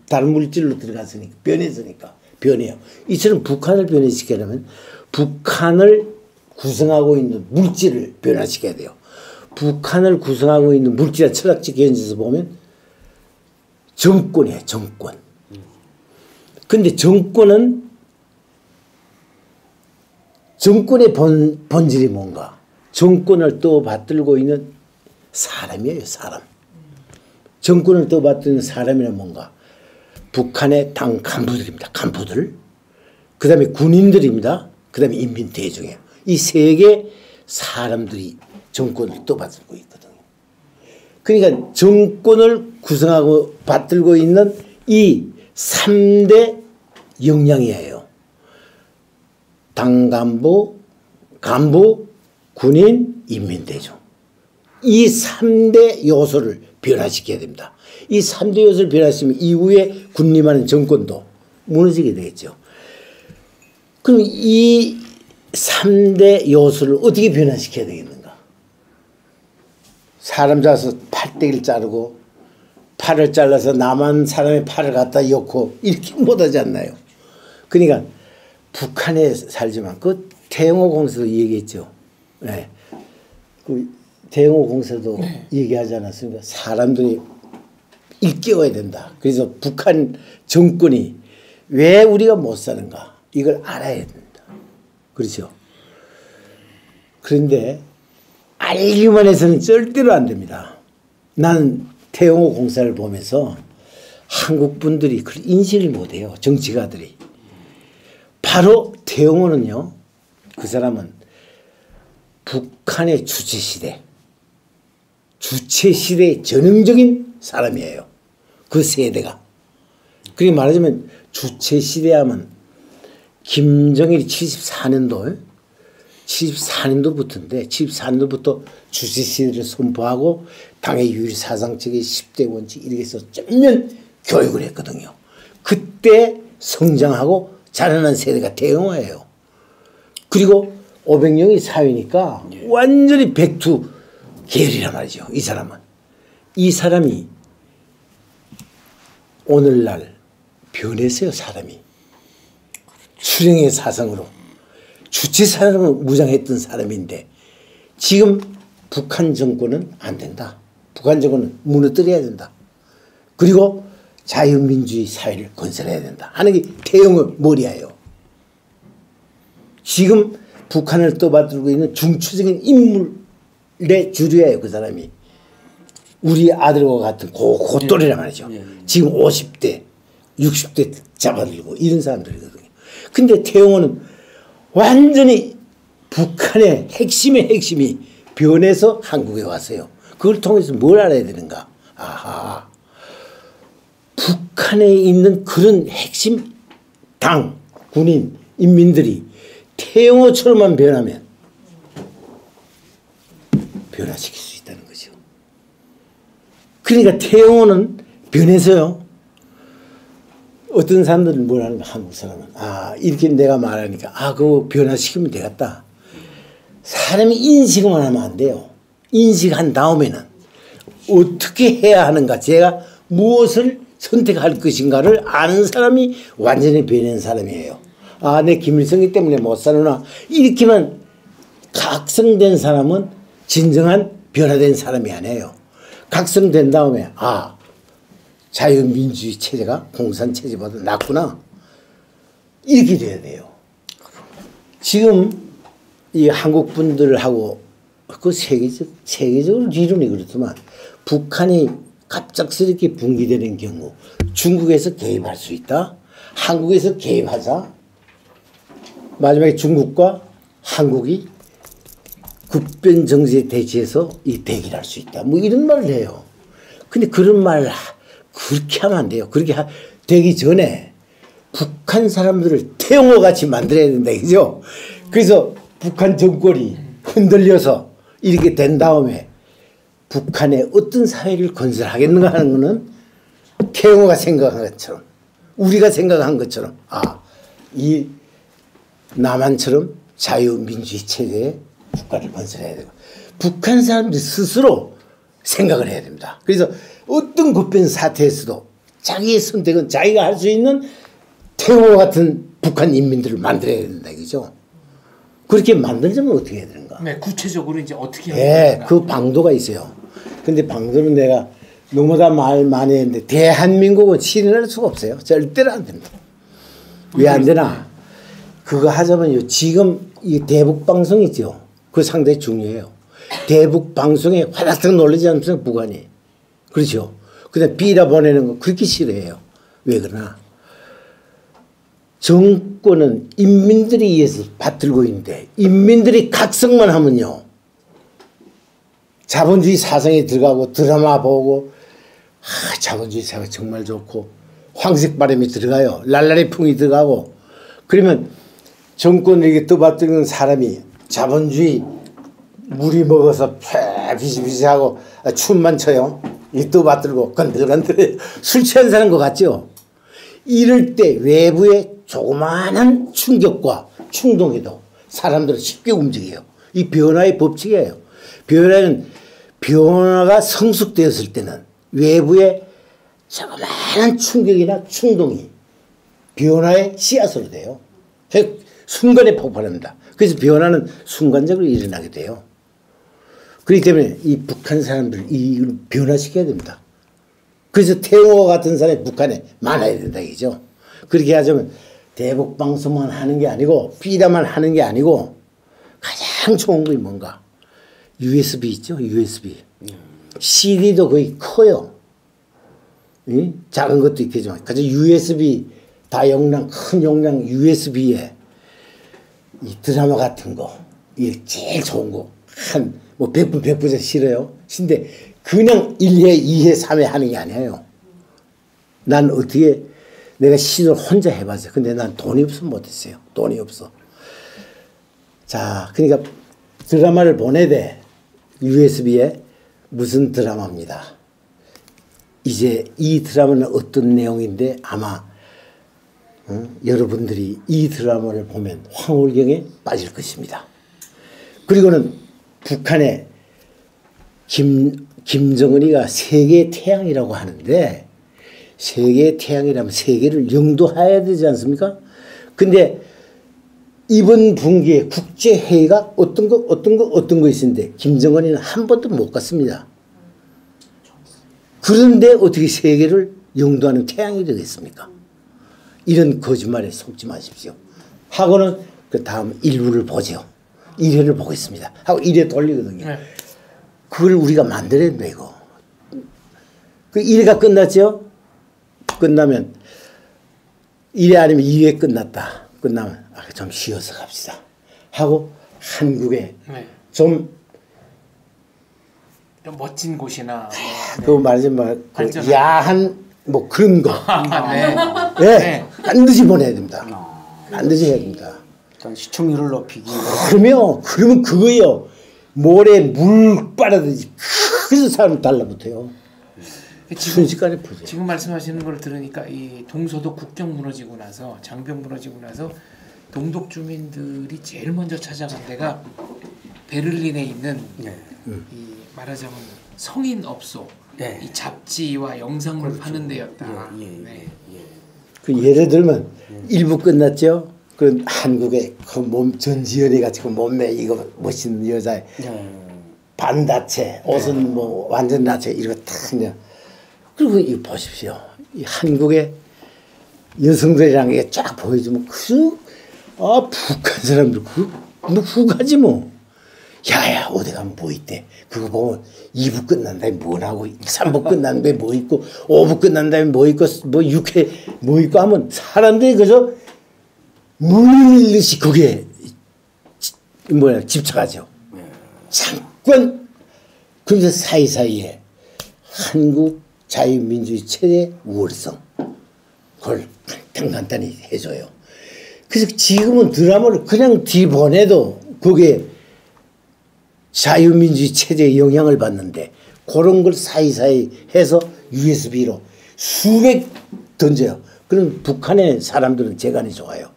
Speaker 2: 다른 물질로 들어갔으니까 변했으니까 변해요. 이처럼 북한을 변화시키려면 북한을 구성하고 있는 물질을 변화시켜야 돼요. 북한을 구성하고 있는 물질의 철학적 견지에서 보면 정권이에요. 정권. 근데 정권의 본질이 뭔가? 정권을 떠받들고 있는 사람이에요. 사람. 정권을 떠받드는 사람이란 뭔가? 북한의 당 간부들입니다. 간부들. 그 다음에 군인들입니다. 그 다음에 인민대중이에요. 이 세 개 사람들이 정권을 떠받들고 있거든요. 그러니까 정권을 구성하고 받들고 있는 이 3대 역량이에요. 당 간부, 군인, 인민대중. 이 3대 요소를 변화시켜야 됩니다. 이 3대 요소를 변화시키면 이후에 군림하는 정권도 무너지게 되겠죠. 그럼 이 3대 요소를 어떻게 변화시켜야 되겠는가? 사람 잡아서 팔대기를 자르고 팔을 잘라서 남한 사람의 팔을 갖다 엮고 이렇게 못하지 않나요? 그러니까 북한에 살지만 그 태영호 공사도 얘기했죠. 네. 그 태영호 공사도 얘기하지 않았습니까? 사람들이 일깨워야 된다. 그래서 북한 정권이 왜 우리가 못 사는가 이걸 알아야 된다. 그렇죠. 그런데 알기만 해서는 절대로 안 됩니다. 나는 태영호 공사를 보면서 한국 분들이 그 인식을 못해요. 정치가들이. 바로 태영호는요. 그 사람은 북한의 주체시대의 전형적인 사람이에요. 그 세대가. 그렇게 말하자면 주체시대 하면 김정일이 74년도부터인데 74년도부터 주체시대를 선포하고 당의 유일사상적인 10대 원칙 이렇게 해서 전면 교육을 했거든요. 그때 성장하고 자라난 세대가 태영호예요. 그리고 500년의 사회니까 완전히 백투 계열이란 말이죠. 이 사람은. 이 사람이 오늘날 변했어요. 사람이. 수령의 사상으로. 주체 사상을 무장했던 사람인데 지금 북한 정권은 안 된다. 북한 정권은 무너뜨려야 된다. 그리고 자유민주주의 사회를 건설해야 된다 하는 게 태영호 머리예요. 지금 북한을 떠받들고 있는 중추적인 인물의 주류예요. 그 사람이. 우리 아들과 같은 그 또래란 말이죠. 지금 50대 60대 잡아들고 이런 사람들이거든요. 근데 태영호는 완전히 북한의 핵심의 핵심이 변해서 한국에 왔어요. 그걸 통해서 뭘 알아야 되는가. 아하. 북한에 있는 그런 핵심 당, 군인, 인민들이 태영호처럼만 변하면 변화시킬 수 있다는 거죠. 그러니까 태영호는 변해서요. 어떤 사람들은 뭘 하는가 한국 사람은 이렇게 내가 말하니까 그거 변화시키면 되겠다. 사람이 인식만 하면 안 돼요. 인식한 다음에는 어떻게 해야 하는가 제가 무엇을 선택할 것인가를 아는 사람이 완전히 변한 사람이에요. 내 김일성이 때문에 못 사는구나. 이렇게만 각성된 사람은 진정한 변화된 사람이 아니에요. 각성된 다음에 자유민주주의 체제가 공산체제보다 낫구나. 이렇게 돼야 돼요. 지금 이 한국 분들하고 그 세계적으로理論이 그렇지만 북한이 갑작스럽게 붕괴되는 경우 중국에서 개입할 수 있다. 한국에서 개입하자. 마지막에 중국과 한국이 급변 정세에 대치해서 이 대결할 수 있다. 뭐 이런 말을 해요. 근데 그런 말 그렇게 하면 안 돼요. 그렇게 되기 전에 북한 사람들을 태영호 같이 만들어야 된다. 그죠? 그래서 북한 정권이 흔들려서 이렇게 된 다음에 북한의 어떤 사회를 건설하겠는가 하는 거는 태영호가 생각한 것처럼 우리가 생각한 것처럼 이 남한처럼 자유민주주의 체제의 국가를 건설해야 되고 북한 사람들 스스로 생각을 해야 됩니다. 그래서 어떤 급변 사태에서도 자기의 선택은 자기가 할 수 있는 태영호 같은 북한 인민들을 만들어야 된다. 이거죠. 그렇게 만들자면 어떻게 해야 되는가?
Speaker 1: 네, 구체적으로 이제 어떻게 해야 되는가?
Speaker 2: 그 방도가 있어요. 근데 방도는 내가 너무나 말 많이 했는데 대한민국은 실현할 수가 없어요. 절대로 안 됩니다. 왜 안 되나? 그거 하자면요. 지금 이 대북 방송 있죠. 그거 상당히 중요해요. 대북 방송에 화닥닥 놀라지 않습니까? 북한이. 그렇죠. 그다음 비라 보내는 거 그렇게 싫어해요. 왜 그러나? 정권은 인민들에 의해서 받들고 있는데 인민들이 각성만 하면요. 자본주의 사상에 들어가고 드라마 보고 자본주의 사회가 정말 좋고 황색 바람이 들어가요. 랄랄이 풍이 들어가고 그러면 정권을 이렇게 떠받드는 사람이 자본주의 물이 먹어서 비시비시하고 춤만 춰요. 이 떠받들고 건들건들 술 취한 사람 것 같죠? 이럴 때 외부의 조그마한 충격과 충동에도 사람들은 쉽게 움직여요. 이 변화의 법칙이에요. 변화가 성숙되었을 때는 외부의 조그마한 충격이나 충동이 변화의 씨앗으로 돼요. 순간에 폭발합니다. 그래서 변화는 순간적으로 일어나게 돼요. 그렇기 때문에 이 북한 사람들 이걸 변화시켜야 됩니다. 그래서 태영호 같은 사람이 북한에 많아야 된다 이죠. 그렇게 하자면 대북 방송만 하는 게 아니고 비라만 하는 게 아니고 가장 가장 좋은 게 뭔가? USB 있죠? USB. CD도 거의 커요. 응? 작은 것도 있겠지만. 그래서 USB 다용량, 큰 용량 USB에 이 드라마 같은 거, 이게 제일 좋은 거. 뭐 100분, 100분째 싫어요. 근데 그냥 1회, 2회, 3회 하는 게 아니에요. 난 어떻게 내가 시도를 혼자 해봤어요. 근데 난 돈이 없으면 못했어요. 돈이 없어. 자, 그러니까 드라마를 보내야 돼. USB에 무슨 드라마입니다. 이제 이 드라마는 어떤 내용인데 아마 여러분들이 이 드라마를 보면 황홀경에 빠질 것입니다. 그리고는 북한의 김정은이가 세계의 태양이라고 하는데 세계의 태양이라면 세계를 영도해야 되지 않습니까? 근데 이번 분기에 국제회의가 어떤 거 있었는데 김정은이는 한 번도 못 갔습니다. 그런데 어떻게 세계를 영도하는 태양이 되겠습니까? 이런 거짓말에 속지 마십시오. 하고는 그 다음 1부를 보죠. 1회를 보겠습니다. 하고 1회 돌리거든요.
Speaker 1: 네.
Speaker 2: 그걸 우리가 만들어야 된다 이거. 그 1회가 끝났죠? 끝나면 1회 아니면 2회 끝났다. 끝나면 좀 쉬어서 갑시다. 하고 한국에
Speaker 1: 네.
Speaker 2: 좀
Speaker 1: 멋진 곳이나
Speaker 2: 그 말하자면 그 야한 뭐 그런 거.
Speaker 1: 네.
Speaker 2: 네.
Speaker 1: 네.
Speaker 2: 반드시 보내야 됩니다. 반드시 해야 됩니다.
Speaker 3: 일단 시청률을 높이기.
Speaker 2: 그러면 그거요. 모래 물 빨아들이지. 그래서 사람 달라붙어요. 순식간에 퍼져요.
Speaker 1: 지금 말씀하시는 걸 들으니까 이 동서독 국경 무너지고 나서 장병 무너지고 나서 동독 주민들이 제일 먼저 찾아간 데가 베를린에 있는
Speaker 3: 네.
Speaker 1: 이 말하자면 성인 업소,
Speaker 3: 네.
Speaker 1: 이 잡지와 영상물 파는 데였다.
Speaker 3: 예, 예,
Speaker 1: 네.
Speaker 2: 그 예를 들면 일부 끝났죠. 그 한국의 그 몸 전지현이 같이 그 몸매 이거 멋있는 여자의 반다체 옷은 뭐 완전 나체 이거 다 그냥 그리고 이거 보십시오. 이 한국의 여성들이라는 게 쫙 보여주면 북한 사람들 뭐 후가지 뭐. 야야 어디 가면 뭐 있대. 그거 보면 2부 끝난 다음에 뭐 나오고 3부 끝난 다음에 뭐 있고 5부 끝난 다음에 뭐 있고 뭐 6회 뭐 있고 하면 사람들이 그저 물밀듯이 거기에 집착하죠. 잠깐 그래서 사이사이에 한국 자유민주주의 체제의 우월성 그걸 간단히 해줘요. 그래서 지금은 드라마를 그냥 뒤보내도 그게 자유민주주의 체제에 영향을 받는데 그런 걸 사이사이 해서 USB로 수백 던져요. 그럼 북한의 사람들은 재간이 좋아요.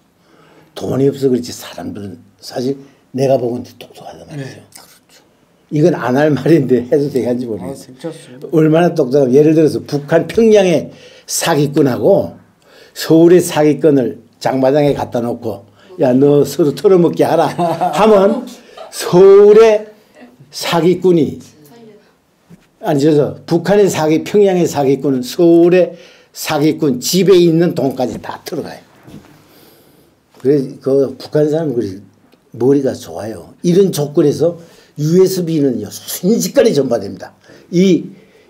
Speaker 2: 돈이 없어 그렇지 사람들은 사실 내가 보건 똑똑하단 말이죠.
Speaker 1: 네.
Speaker 2: 이건 안 할 말인데 해도 되겠는지 모르겠어요.
Speaker 3: 괜찮습니다.
Speaker 2: 얼마나 똑똑하면 예를 들어서 북한 평양의 사기꾼하고 서울의 사기꾼을 장마당에 갖다 놓고 야 너 서로 털어먹게 하라 하면 서울의 사기꾼이 북한의 평양의 사기꾼은 서울의 사기꾼 집에 있는 돈까지 다 들어가요. 그래서 그 북한 사람들이 머리가 좋아요. 이런 조건에서 USB는요 순식간에 전파됩니다.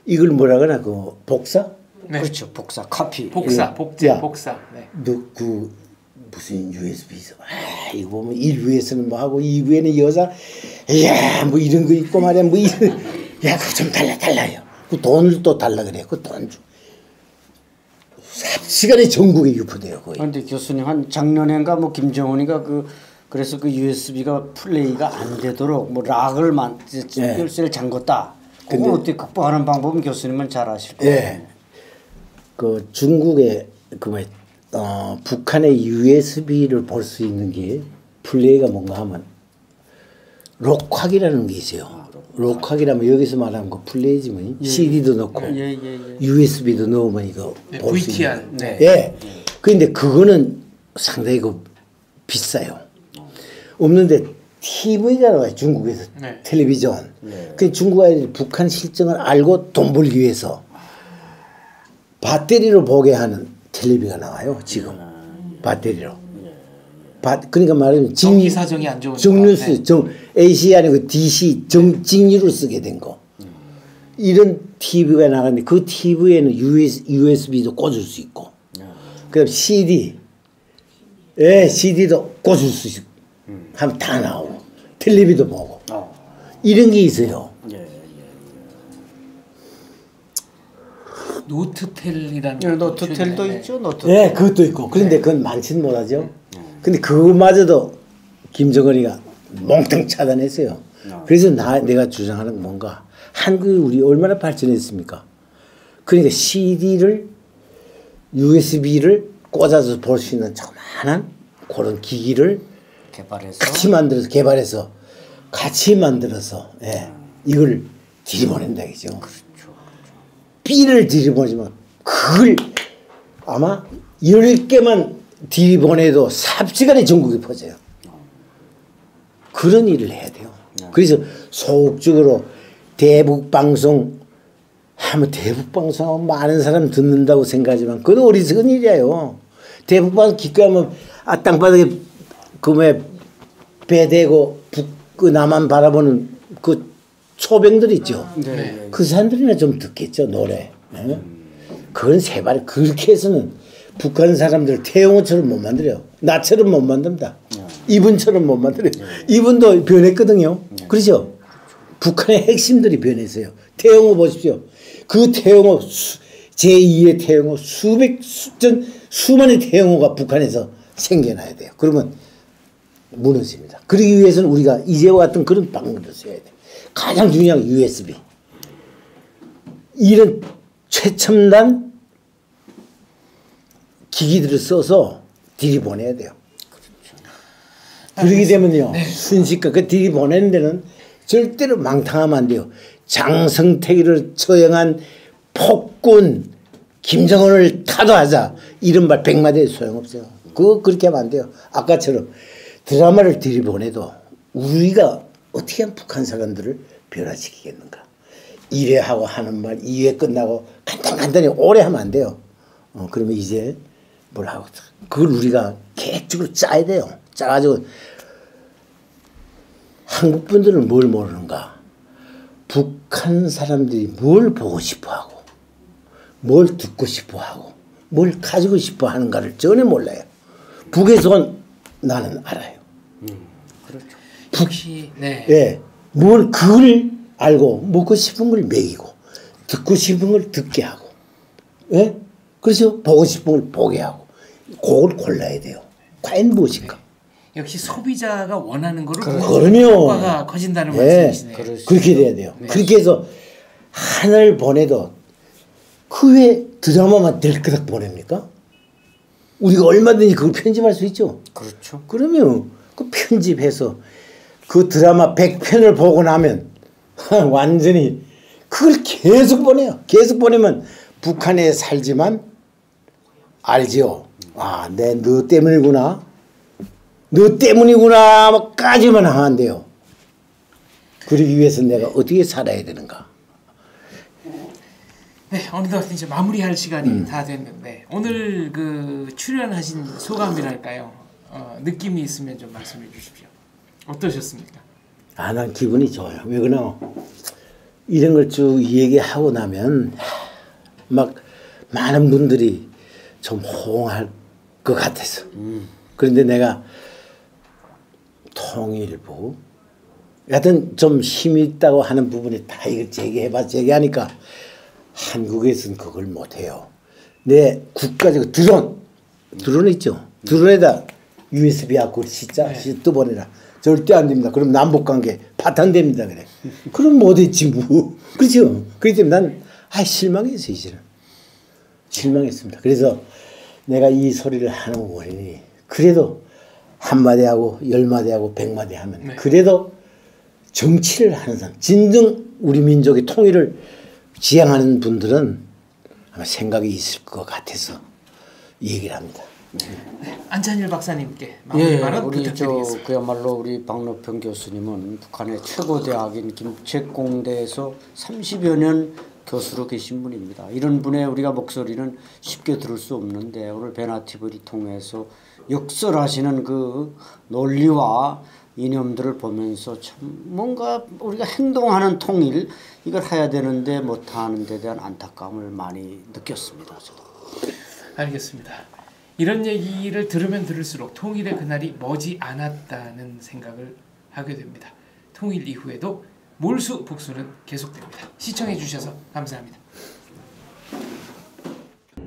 Speaker 2: 이걸 뭐라 그러나 그 복사?
Speaker 1: 네.
Speaker 3: 그렇죠. 복사, 카피.
Speaker 1: 복사,
Speaker 2: 예.
Speaker 1: 복제,
Speaker 2: 야.
Speaker 1: 복사. 네.
Speaker 2: 너 그 무슨 USB 있어? 이거 보면 1부에서는 뭐 하고 2부에는 여자 야 뭐 이런 거 있고 말이야 뭐 이런 야 그거 좀 달라요. 그 돈을 또 달라 그래. 그 돈 주. 시간에 전국에 유포돼요 거의.
Speaker 3: 그런데 교수님 한 작년인가 뭐 김정은이가 그래서 그 USB가 플레이가 안 되도록 뭐 락을 열쇠를 잠궜다. 그거 어떻게 극복하는 방법은 교수님은 잘 아실 거예요.
Speaker 2: 예. 그 중국의 북한의 USB를 볼 수 있는 게 플레이가 뭔가 하면 록확이라는 게 있어요. 록확이라면 여기서 말하는 거 플레이지만 CD도 넣고 USB도 넣으면 이거
Speaker 1: 네,
Speaker 2: 볼 수
Speaker 1: VTR.
Speaker 2: 있는.
Speaker 1: 네.
Speaker 2: 예. 그런데 그거는 상당히 비싸요. 없는데 TV가 나와요. 중국에서
Speaker 1: 네.
Speaker 2: 텔레비전. 그 중국 아이들이 북한 실정을 알고 돈 벌기 위해서 배터리로 보게 하는 텔레비가 나와요. 지금 배터리로. 그러니까 말하면
Speaker 1: 정기 사정이 안 좋은
Speaker 2: 정뉴스 AC 아니고 DC 직류를 쓰게 된 거. 이런 TV가 나갔는데 그 TV에는 USB도 꽂을 수 있고, 그다음 CD, CD도 꽂을 수 있고, 하면 다 나오고, 텔레비도 보고, 이런 게 있어요.
Speaker 1: 노트텔이라는
Speaker 3: 노트텔도
Speaker 1: 최근에,
Speaker 3: 있죠. 노트텔.
Speaker 2: 네, 그것도 있고. 그런데 그건 많지는 못하죠. 근데 그거마저도 김정은이가 몽땅 차단했어요. 그래서 내가 주장하는 건 뭔가 한국이 우리 얼마나 발전했습니까? 그러니까 CD를 USB를 꽂아서 볼 수 있는 조그마한 그런 기기를 개발해서 같이 만들어서 이걸 들이보낸다 이죠. B를 들이보내지만 그걸 아마 10개만 들이보내도 삽시간에 전국에 퍼져요. 그런 일을 해야 돼요. 그래서 소극적으로 대북방송 하면 대북방송하면 많은 사람 듣는다고 생각하지만 그건 어리석은 일이에요. 대북방송 기껏하면 땅바닥에 금에 배 대고 그 남한 바라보는 그 초병들 있죠. 그 사람들이나 좀 듣겠죠, 노래. 그건 세발 그렇게 해서는 북한 사람들 태영호처럼 못 만들어요. 나처럼 못 만듭니다. 이분처럼 못 만들어요. 이분도 변했거든요. 그렇죠? 북한의 핵심들이 변했어요. 태영호 보십시오. 그 태영호 제2의 태영호 수만의 태영호가 북한에서 생겨나야 돼요. 그러면 무너집니다. 그러기 위해서는 우리가 이제와 같은 그런 방법을 써야 돼요. 가장 중요한 게 USB. 이런 최첨단 기기들을 써서 들이보내야 돼요. 그러게 되면요. 순식간 그 들이보내는 데는 절대로 망탕하면 안 돼요. 장성택이를 처형한 폭군 김정은을 타도하자 이런 말 100마디에 소용없어요. 그렇게 하면 안 돼요. 아까처럼 드라마를 들이보내도 우리가 어떻게 하면 북한 사람들을 변화시키겠는가. 1회 하고 하는 말 2회 끝나고 간단히 오래 하면 안 돼요. 그러면 이제 뭘 하고 그걸 우리가 계획적으로 짜야 돼요. 짜가지고 한국 분들은 뭘 모르는가. 북한 사람들이 뭘 보고 싶어하고 뭘 듣고 싶어하고 뭘 가지고 싶어하는가를 전혀 몰라요. 북에서 나는 알아요.
Speaker 1: 그렇죠. 혹시
Speaker 2: 뭘 그걸 알고 먹고 싶은 걸 먹이고 듣고 싶은 걸 듣게 하고 그래서 보고 싶은 걸 보게 하고 그걸 골라야 돼요. 과연 무엇인가?
Speaker 1: 역시 소비자가 원하는 거를
Speaker 2: 그러면
Speaker 1: 효과가 커진다는 말씀이시네요.
Speaker 2: 그렇게 돼야 돼요. 그렇게 해서 하나를 보내도 그 외에 드라마만 들끄닥 보냅니까? 우리가 얼마든지 그걸 편집할 수 있죠.
Speaker 3: 그렇죠.
Speaker 2: 그러면 그 편집해서 그 드라마 100편을 보고 나면 완전히 그걸 계속 보내요. 계속 보내면 북한에 살지만 알지요. 아, 너 때문이구나. 너 때문이구나. 까지만 하면 안 돼요. 그러기 위해서 내가 어떻게 살아야 되는가.
Speaker 1: 네, 어느덧 이제 마무리할 시간이 다 됐는데 오늘 그 출연하신 소감이랄까요? 느낌이 있으면 좀 말씀해 주십시오. 어떠셨습니까?
Speaker 2: 난 기분이 좋아요. 왜 그러나 이런 걸 쭉 얘기하고 나면 막 많은 분들이 좀 호응할 것 같아서. 그런데 내가 통일부 여하튼 좀 힘이 있다고 하는 부분에 다 이걸 제기하니까 한국에서는 그걸 못해요. 내 국가적 드론 있죠. 드론에다 USB하고 진짜 떠보내라. 절대 안 됩니다. 그럼 남북관계 파탄됩니다. 그래. 그럼 못했지 뭐. 그렇죠. 그렇기 때문에 난 실망했어요. 이제는. 실망했습니다. 그래서 내가 이 소리를 하는 원인이 그래도 한마디 하고 10마디 하고 100마디 하면 그래도 정치를 하는 사람 진정 우리 민족의 통일을 지향하는 분들은 아마 생각이 있을 것 같아서 얘기를 합니다.
Speaker 1: 안찬일 박사님께 마무리 발언 부탁드리겠습니다.
Speaker 3: 그야말로 우리 박노평 교수님은 북한의 최고 대학인 김책공대에서 30여 년 교수로 계신 분입니다. 이런 분의 우리가 목소리는 쉽게 들을 수 없는데 오늘 베나TV를 통해서 역설하시는 그 논리와 이념들을 보면서 참 뭔가 우리가 행동하는 통일 이걸 해야 되는데 못하는 데 대한 안타까움을 많이 느꼈습니다. 저도.
Speaker 1: 알겠습니다. 이런 얘기를 들으면 들을수록 통일의 그날이 머지 않았다는 생각을 하게 됩니다. 통일 이후에도 몰수 북수는 계속됩니다. 시청해 주셔서 감사합니다.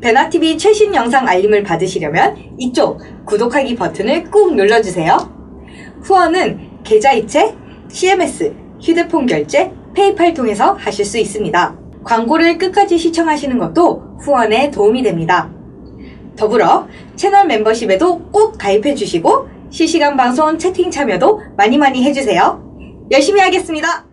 Speaker 4: 베나TV 최신 영상 알림을 받으시려면 이쪽 구독하기 버튼을 꾹 눌러주세요. 후원은 계좌이체, CMS, 휴대폰 결제, 페이팔 통해서 하실 수 있습니다. 광고를 끝까지 시청하시는 것도 후원에 도움이 됩니다. 더불어 채널 멤버십에도 꼭 가입해 주시고 실시간 방송 채팅 참여도 많이 해주세요. 열심히 하겠습니다.